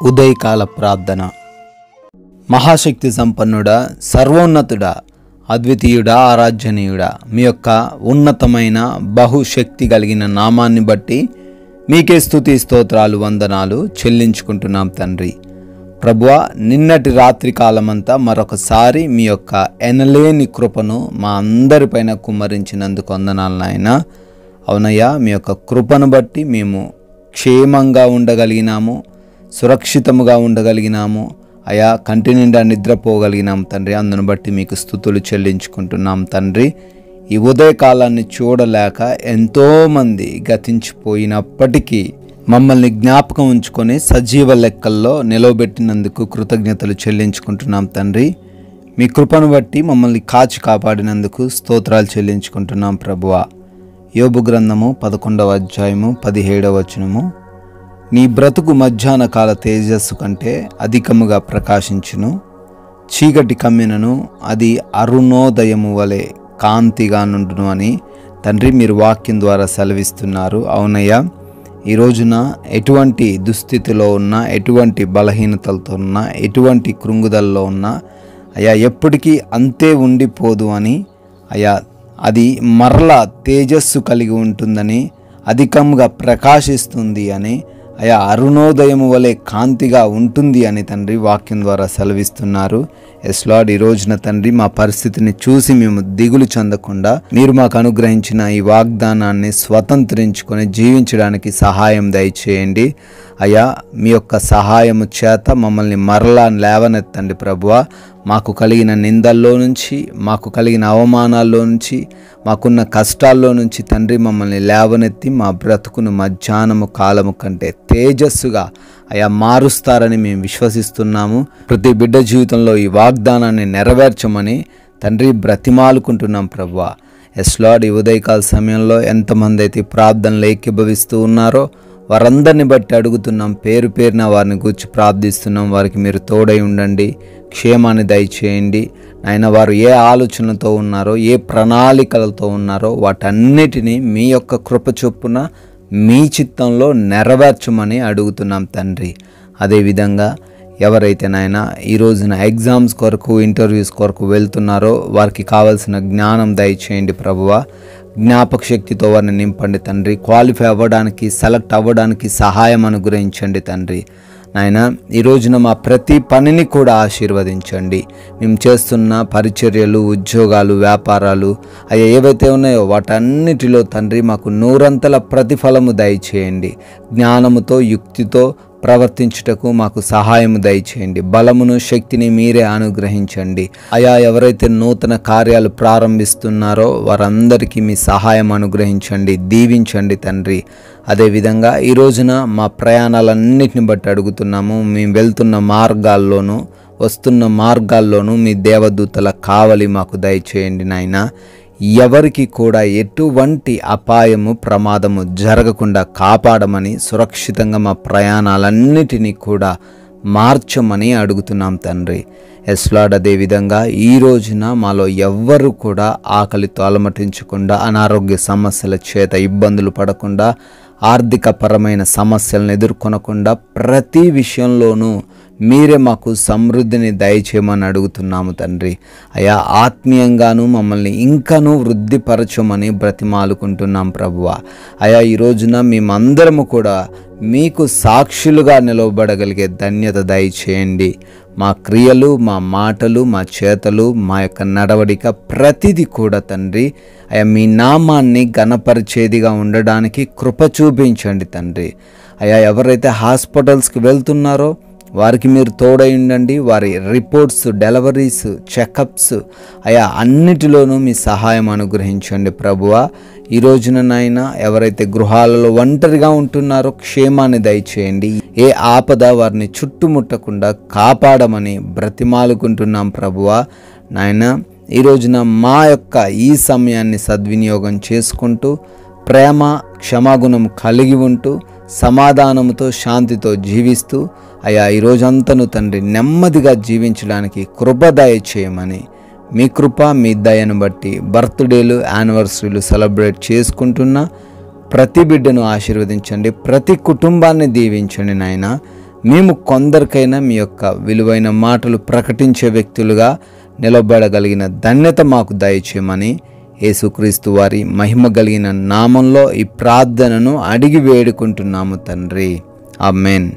ఉదయకాల ప్రార్థన. మహాశక్తి సంపన్నుడా, సర్వోన్నతుడా, అద్వితీయుడా, ఆరాధ్యనీయుడా, మీ యొక్క ఉన్నతమైన బహుశక్తి కలిగిన నామాన్ని బట్టి మీకే స్తుతి స్తోత్రాలు వందనాలు చెల్లించుకుంటున్నాం తండ్రి. ప్రభువా, నిన్నటి రాత్రి కాలమంతా మరొకసారి మీ యొక్క ఎనలేని కృపను మా అందరిపైన కుమ్మరించినందుకు వందనాలు నాయన. అవునయ్యా, మీ యొక్క కృపను బట్టి మేము క్షేమంగా ఉండగలిగినాము, సురక్షితముగా ఉండగలిగినాము అయా, కంటి నిండా నిద్రపోగలిగినాం తండ్రి. అందును బట్టి మీకు స్తుతులు చెల్లించుకుంటున్నాం తండ్రి. ఈ ఉదయకాలాన్ని చూడలేక ఎంతోమంది గతించిపోయినప్పటికీ మమ్మల్ని జ్ఞాపకం ఉంచుకొని సజీవ లెక్కల్లో నిలవబెట్టినందుకు కృతజ్ఞతలు చెల్లించుకుంటున్నాం తండ్రి. మీ కృపను బట్టి మమ్మల్ని కాచి కాపాడినందుకు స్తోత్రాలు చెల్లించుకుంటున్నాం ప్రభువా. యోబు గ్రంథము 11వ అధ్యాయము 17వ వచనము. నీ బ్రతుకు మధ్యాహ్న కాల తేజస్సు కంటే అధికముగా ప్రకాశించును, చీకటి కమ్మినను అది అరుణోదయము వలె కాంతిగా నుండును అని తండ్రి మీరు వాక్యం ద్వారా సెలవిస్తున్నారు. అవునయ్యా, ఈ రోజున ఎటువంటి దుస్థితిలో ఉన్నా, ఎటువంటి బలహీనతలతో ఉన్నా, ఎటువంటి కృంగుదలలో ఉన్నా అయ్యా, ఎప్పటికీ అంతే ఉండిపోదు అని అయ్యా, అది మరలా తేజస్సు కలిగి ఉంటుందని, అధికంగా ప్రకాశిస్తుంది అని అయా, అరుణోదయము వలె కాంతిగా ఉంటుంది అని తండ్రి వాక్యం ద్వారా సెలవిస్తున్నారు. ఎస్ లార్డ్, ఈ రోజున తండ్రి మా పరిస్థితిని చూసి మేము దిగులు చెందకుండా మీరు మాకు అనుగ్రహించిన ఈ వాగ్దానాన్ని స్వతంత్రించుకొని జీవించడానికి సహాయం దయచేయండి అయ్యా. మీ యొక్క సహాయము చేత మమ్మల్ని మరలా లేవనెత్తండి ప్రభువా. మాకు కలిగిన నిందల్లో నుంచి, మాకు కలిగిన అవమానాల్లో నుంచి, మాకున్న కష్టాల్లో నుంచి తండ్రి మమ్మల్ని లేవనెత్తి మా బ్రతుకును మధ్యాహ్నము కాలము కంటే తేజస్సుగా అయా మారుస్తారని మేము విశ్వసిస్తున్నాము. ప్రతి బిడ్డ జీవితంలో ఈ వాగ్దానాన్ని నెరవేర్చమని తండ్రి బ్రతిమాలుకుంటున్నాం ప్రభువా. ఎస్ లార్డ్, ఈ ఉదయకాల సమయంలో ఎంతమంది అయితే ప్రార్థనలు ఏకీభవిస్తూ ఉన్నారో వారందరిని బట్టి అడుగుతున్నాం, పేరు పేరున వారిని గురించి ప్రార్థిస్తున్నాం. వారికి మీరు తోడై ఉండండి, క్షేమాన్ని దయచేయండి నాయన. వారు ఏ ఆలోచనతో ఉన్నారో, ఏ ప్రణాళికలతో ఉన్నారో వాటన్నిటినీ మీ యొక్క కృప చొప్పున మీ చిత్తంలో నెరవేర్చమని అడుగుతున్నాం తండ్రి. అదేవిధంగా ఎవరైతే నాయన ఈ రోజున ఎగ్జామ్స్ కొరకు, ఇంటర్వ్యూస్ కొరకు వెళ్తున్నారో వారికి కావాల్సిన జ్ఞానం దయచేయండి ప్రభువా. జ్ఞాపక శక్తితో వారిని నింపండి తండ్రి. క్వాలిఫై అవ్వడానికి, సెలెక్ట్ అవ్వడానికి సహాయం అనుగ్రహించండి తండ్రి. నాయన, ఈ రోజున మా ప్రతి పనిని కూడా ఆశీర్వదించండి. మేము చేస్తున్న పరిచర్యలు, ఉద్యోగాలు, వ్యాపారాలు అవి ఏవైతే ఉన్నాయో వాటన్నిటిలో తండ్రి మాకు నూరంతల ప్రతిఫలము దయచేయండి. జ్ఞానముతో, యుక్తితో ప్రవర్తించుటకు మాకు సహాయము దయచేయండి. బలమును, శక్తిని మీరే అనుగ్రహించండి అయా. ఎవరైతే నూతన కార్యాలు ప్రారంభిస్తున్నారో వారందరికీ మీ సహాయం అనుగ్రహించండి, దీవించండి తండ్రి. అదేవిధంగా ఈ రోజున మా ప్రయాణాలన్నిటిని బట్టి అడుగుతున్నాము. మేము వెళ్తున్న మార్గాల్లోనూ, వస్తున్న మార్గాల్లోనూ మీ దేవదూతల కావలి మాకు దయచేయండి నాయన. ఎవరికి కూడా ఎటువంటి అపాయము, ప్రమాదము జరగకుండా కాపాడమని, సురక్షితంగా మా ప్రయాణాలన్నిటినీ కూడా మార్చమని అడుగుతున్నాం తండ్రి. ఎస్ లార్డ్, అదేవిధంగా ఈ రోజున మాలో ఎవ్వరు కూడా ఆకలితో అలమటించకుండా, అనారోగ్య సమస్యల చేత ఇబ్బందులు పడకుండా, ఆర్థిక పరమైన సమస్యలను ఎదుర్కొనకుండా ప్రతి విషయంలోనూ మీరే మాకు సమృద్ధిని దయచేయమని అడుగుతున్నాము తండ్రి. అయా, ఆత్మీయంగాను మమ్మల్ని ఇంకనూ వృద్ధిపరచమని బ్రతిమాలుకుంటున్నాం ప్రభువా. అయా, ఈ రోజున మేమందరము కూడా మీకు సాక్షులుగా నిలవబడగలిగే ధన్యత దయచేయండి. మా క్రియలు, మా మాటలు, మా చేతలు, మా యొక్క నడవడిక ప్రతిదీ కూడా తండ్రి అయా మీ నామాన్ని ఘనపరిచేదిగా ఉండడానికి కృప చూపించండి తండ్రి. అయా, ఎవరైతే హాస్పిటల్స్కి వెళ్తున్నారో వారికి మీరు తోడై ఉండండి. వారి రిపోర్ట్స్, డెలివరీస్, చెకప్స్ అయా అన్నిటిలోనూ మీ సహాయం అనుగ్రహించండి ప్రభువా. ఈ రోజున నాయన ఎవరైతే గృహాలలో ఒంటరిగా ఉంటున్నారో క్షేమాన్ని దయచేయండి. ఏ ఆపద వారిని చుట్టుముట్టకుండా కాపాడమని బ్రతిమాలుకుంటున్నాం ప్రభువా. నాయన, ఈ రోజున మా యొక్క ఈ సమయాన్ని సద్వినియోగం చేసుకుంటూ ప్రేమ, క్షమాగుణం కలిగి ఉంటూ సమాధానంతో, శాంతితో జీవిస్తూ అయా ఈ రోజంతను తండ్రి నెమ్మదిగా జీవించడానికి కృప దయచేయమని మీ కృప, మీ దయను బట్టి బర్త్డేలు, యానివర్సరీలు సెలబ్రేట్ చేసుకుంటున్న ప్రతి బిడ్డను ఆశీర్వదించండి. ప్రతి కుటుంబాన్ని దీవించండి నాయన. మేము కొందరికైనా మీ యొక్క విలువైన మాటలు ప్రకటించే వ్యక్తులుగా నిలబడగలిగిన ధన్యత మాకు దయచేయమని యేసుక్రీస్తు వారి మహిమ కలిగిన నామంలో ఈ ప్రార్థనను అడిగి వేడుకుంటున్నాము తండ్రి. ఆమేన్.